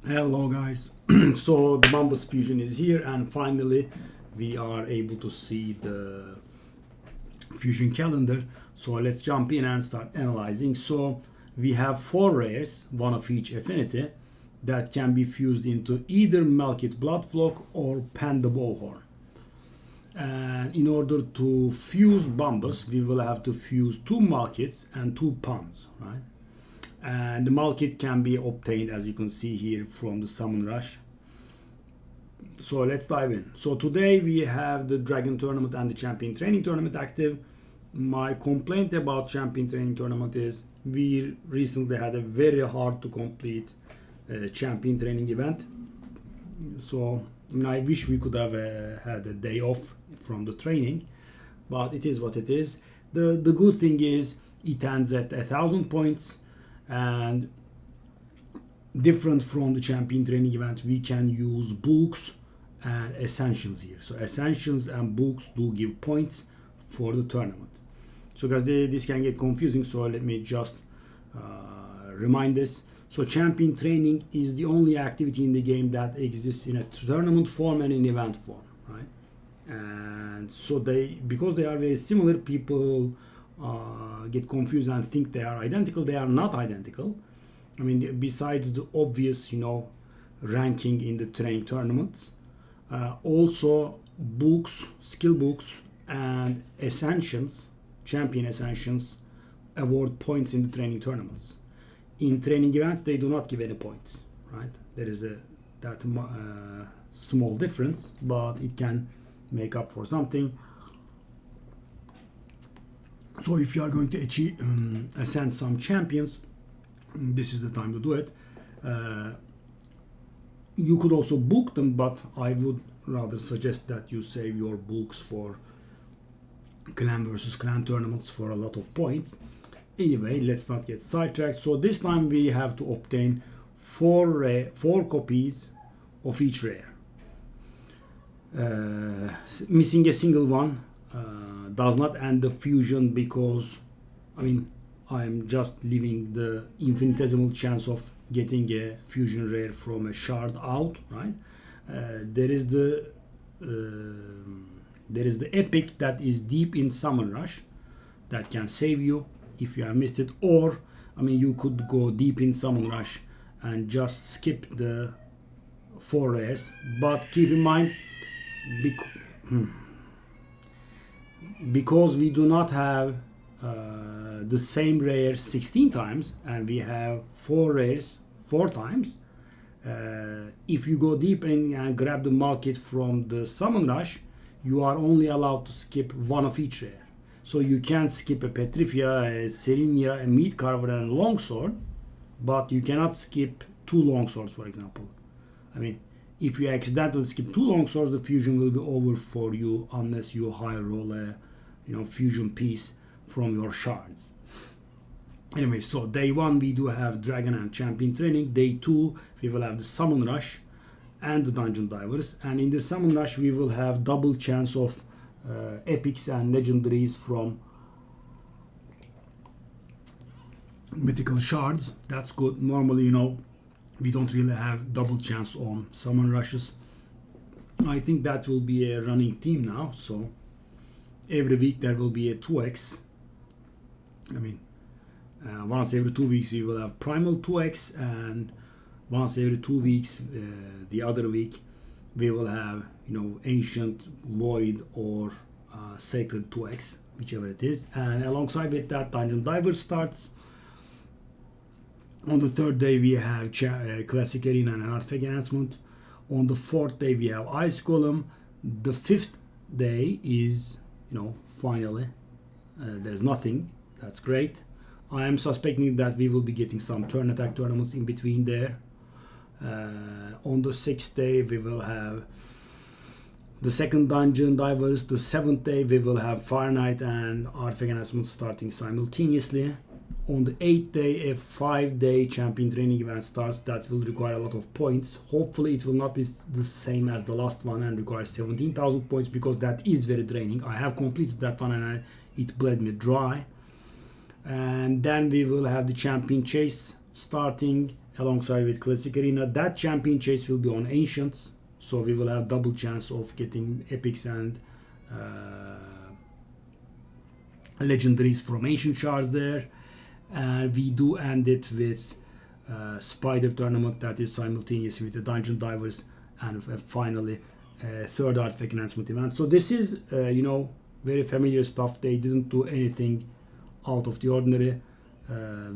Hello guys. So the Bambus fusion is here and finally we are able to see the fusion calendar. So let's jump in and start analyzing. So we have four rares, one of each affinity, that can be fused into either Malkith Bloodflock or Panda Bowhorn. And in order to fuse Bambus, we will have to fuse two Malkiths and two Pans, right? And the Malkith can be obtained, as you can see here, from the Summon Rush. So let's dive in. So today we have the Dragon Tournament and the Champion Training Tournament active. My complaint about Champion Training Tournament is we recently had a very hard to complete Champion Training event. So I wish we could have had a day off from the training, but it is what it is. The good thing is it ends at 1,000 points, and different from the Champion Training event, we can use books and Ascensions here. So Ascensions and books do give points for the tournament. So guys, this can get confusing, so let me just remind this. So Champion Training is the only activity in the game that exists in a tournament form and in event form, right? And so because they are very similar, people get confused and think they are identical. They are not identical. I mean, besides the obvious, ranking in the training tournaments, also books, skill books, and Ascensions, Champion Ascensions, award points in the training tournaments. In training events, they do not give any points, right? There is that small difference, but it can make up for something. So if you are going to achieve ascend some champions, this is the time to do it. You could also book them, but I would rather suggest that you save your books for clan versus clan tournaments for a lot of points. Anyway, let's not get sidetracked. So this time we have to obtain four copies of each rare. Missing a single one does not end the fusion, because I'm just leaving the infinitesimal chance of getting a fusion rare from a shard out, right? There is the epic that is deep in Summon Rush that can save you if you have missed it, or you could go deep in Summon Rush and just skip the four rares. But keep in mind, because we do not have the same rare 16 times and we have four rares 4 times, if you go deep in and grab the Malkith from the Summon Rush, you are only allowed to skip one of each rare. So you can skip a Petrifia, a Serenia, a Meat Carver, and a Longsword, but you cannot skip 2 Longswords, for example. If you accidentally skip 2 Longswords, the fusion will be over for you unless you high roll a fusion piece from your shards. Anyway, so day 1 we do have Dragon and Champion Training. Day 2 we will have the Summon Rush and the Dungeon Divers, and in the Summon Rush we will have double chance of epics and legendaries from mythical shards. That's good. Normally, we don't really have double chance on Summon Rushes. I think that will be a running theme now, so every week there will be a 2x. Once every 2 weeks we will have Primal 2x, and once every 2 weeks the other week we will have Ancient, Void, or Sacred 2x, whichever it is. And alongside with that, Dungeon Diver starts. On the 3rd day we have Classic Arena and an Artifact Enhancement. On the 4th day we have Ice Golem. The 5th day is finally there's nothing. That's great. I am suspecting that we will be getting some turn attack tournaments in between there. On the 6th day we will have the 2nd Dungeon Divers. The 7th day we will have Fire Knight and Artifact Enhancement starting simultaneously. On the 8th day, a 5-day Champion Training event starts that will require a lot of points. Hopefully it will not be the same as the last one and require 17,000 points, because that is very draining. I have completed that one and it bled me dry. And then we will have the Champion Chase starting alongside with Classic Arena. That champion chase will be on Ancients, so we will have double chance of getting epics and legendaries from Ancient Shards there. And we do end it with Spider Tournament, that is simultaneous with the Dungeon Divers, and finally third artifact enhancement event. So this is very familiar stuff. They didn't do anything out of the ordinary.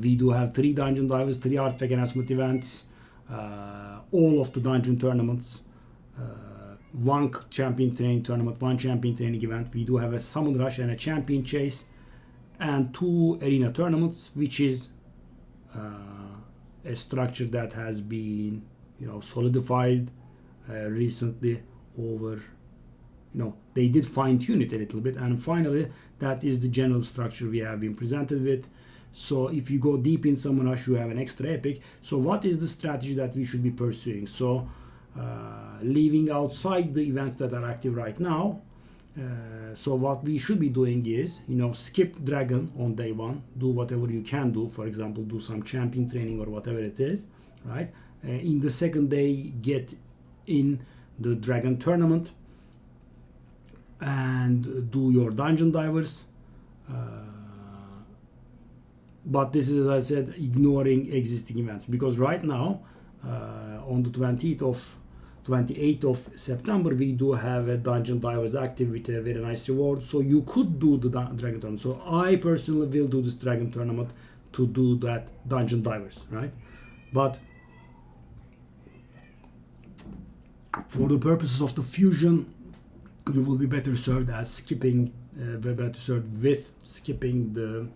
We do have 3 Dungeon Divers, 3 artifact enhancement events, all of the dungeon tournaments, 1 champion training tournament, 1 champion training event. We do have a summon rush and a champion chase, and 2 arena tournaments, which is a structure that has been solidified recently over, they did fine-tune it a little bit. And finally, that is the general structure we have been presented with. So if you go deep in Summon Rush, you have an extra epic. So what is the strategy that we should be pursuing? So leaving outside the events that are active right now, so what we should be doing is, skip Dragon on day 1, do whatever you can do, for example, do some champion training or whatever it is, right? In the second day, get in the Dragon tournament and do your Dungeon Divers. But this is, as I said, ignoring existing events, because right now, on the 28th of September, we do have a Dungeon Divers active with a very nice reward. So you could do the Dragon Tournament. So I personally will do this Dragon Tournament to do that Dungeon Divers, right? But for the purposes of the fusion, you will be better served as skipping, with skipping the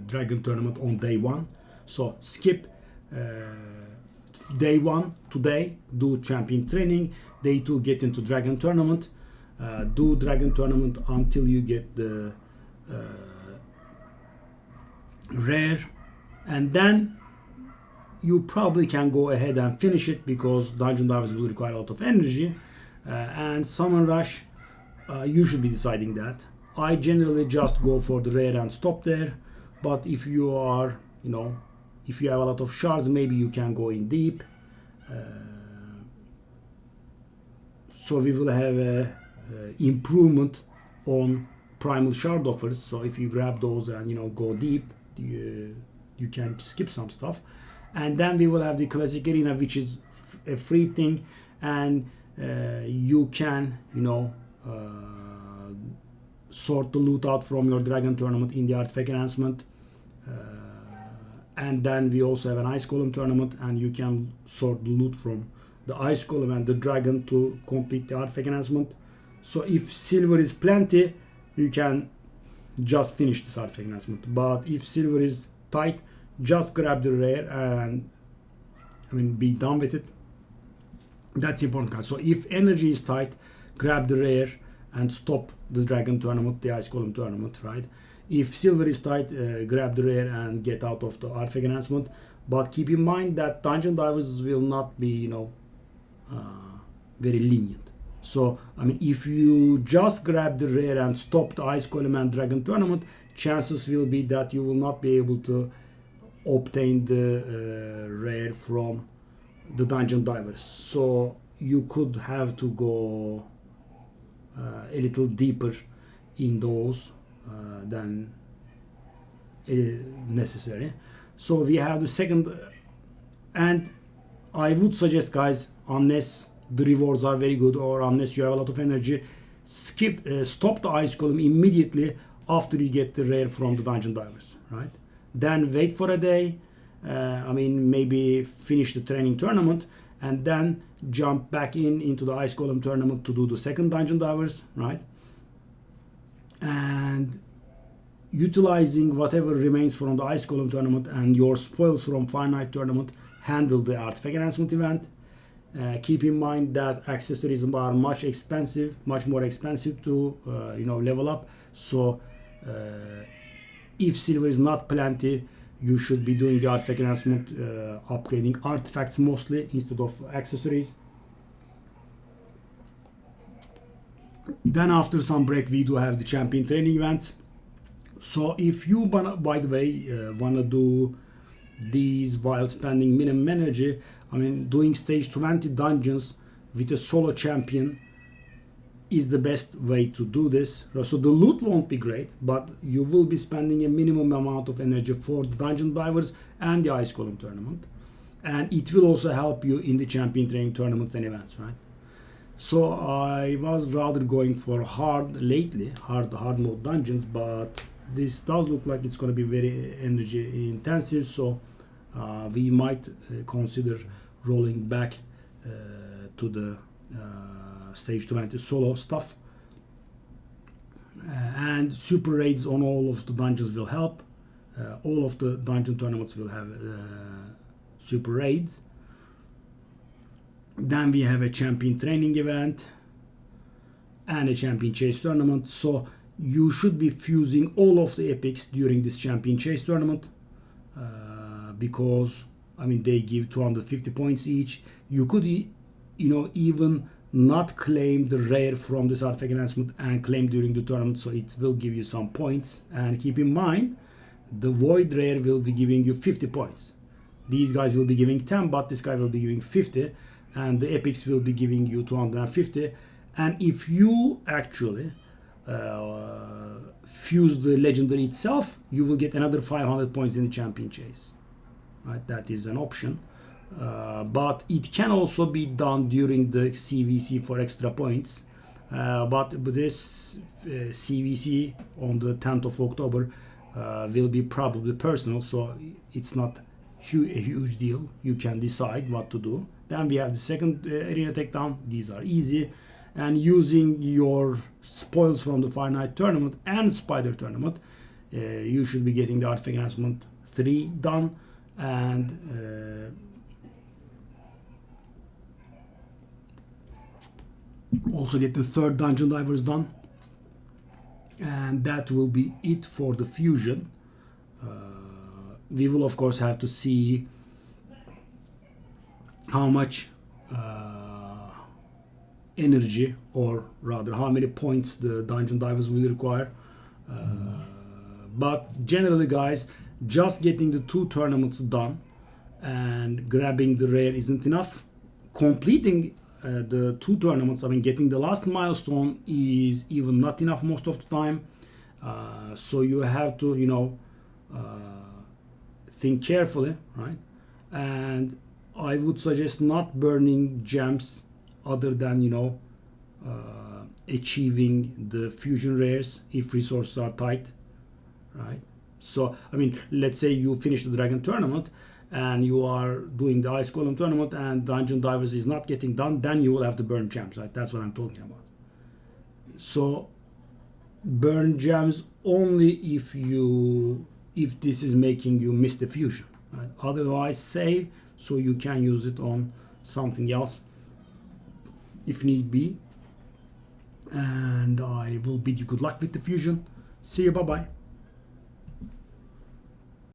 Dragon Tournament on day 1. So skip day 1 today, do champion training. Day 2, get into Dragon Tournament. Do Dragon Tournament until you get the rare, and then you probably can go ahead and finish it, because Dungeon Divers will require a lot of energy. And Summon Rush, you should be deciding that. I generally just go for the rare and stop there. But if you are, if you have a lot of shards, maybe you can go in deep. So we will have a improvement on primal shard offers. So if you grab those and go deep, you can skip some stuff. And then we will have the Classic Arena, which is a free thing, and you can sort the loot out from your Dragon Tournament in the artifact enhancement. And then we also have an Ice Golem tournament, and you can sort the loot from the Ice Golem and the Dragon to complete the artifact enhancement. So if silver is plenty, you can just finish this artifact enhancement. But if silver is tight, just grab the rare and be done with it. That's important card. So if energy is tight, grab the rare and stop the Dragon Tournament, the Ice Golem tournament, right? If silver is tight, grab the rare and get out of the artifact enhancement. But keep in mind that Dungeon Divers will not be, very lenient. So, if you just grab the rare and stop the Ice Golem and Dragon Tournament, chances will be that you will not be able to obtain the rare from the Dungeon Divers. So you could have to go a little deeper in those than necessary. So we have the second, and I would suggest, guys, unless the rewards are very good or unless you have a lot of energy, stop the Ice Golem immediately after you get the rare from the Dungeon Divers, right? Then wait for a day, maybe finish the training tournament, and then jump back into the Ice Golem tournament to do the second Dungeon Divers, right? And utilizing whatever remains from the Ice Golem tournament and your spoils from Fire Knight tournament, handle the artifact enhancement event. Keep in mind that accessories are much more expensive to level up. So if silver is not plenty, you should be doing the artifact enhancement, upgrading artifacts mostly instead of accessories. Then after some break, we do have the champion training events. So if you, by the way, want to do these while spending minimum energy. I mean, doing stage 20 dungeons with a solo champion is the best way to do this. So the loot won't be great, but you will be spending a minimum amount of energy for the dungeon divers and the ice golem tournament, and it will also help you in the champion training tournaments and events, right? So I was rather going for hard mode dungeons, but this does look like it's going to be very energy intensive, so we might consider rolling back to the stage 20 solo stuff, and super raids on all of the dungeons will help. All of the dungeon tournaments will have super raids. Then we have a champion training event and a champion chase tournament, so you should be fusing all of the epics during this champion chase tournament, because I mean they give 250 points each. You could even not claim the rare from this artifact enhancement and claim during the tournament, so it will give you some points. And keep in mind, the void rare will be giving you 50 points. These guys will be giving 10, but this guy will be giving 50, and the epics will be giving you 250. And if you actually fuse the legendary itself, you will get another 500 points in the champion chase, right? That is an option. But it can also be done during the CVC for extra points, but this CVC on the 10th of October will be probably personal, so it's not a huge deal. You can decide what to do. Then we have the second arena takedown. These are easy, and using your spoils from the Fire Knight tournament and Spider tournament, you should be getting the artifact enhancement 3 done, and also get the third dungeon divers done, and that will be it for the fusion. We will of course have to see how much energy, or rather how many points the dungeon divers will require, but generally guys, just getting the 2 tournaments done and grabbing the rare isn't enough. Completing the 2 tournaments, I mean getting the last milestone, is even not enough most of the time. So you have to think carefully, right? And I would suggest not burning gems other than achieving the fusion rares if resources are tight, right? So I mean, let's say you finish the dragon tournament and you are doing the ice golem tournament and dungeon divers is not getting done, then you will have to burn gems, right? That's what I'm talking about. So burn gems only if this is making you miss the fusion, right? Otherwise save so you can use it on something else if need be. And I will bid you good luck with the fusion. See you, bye bye.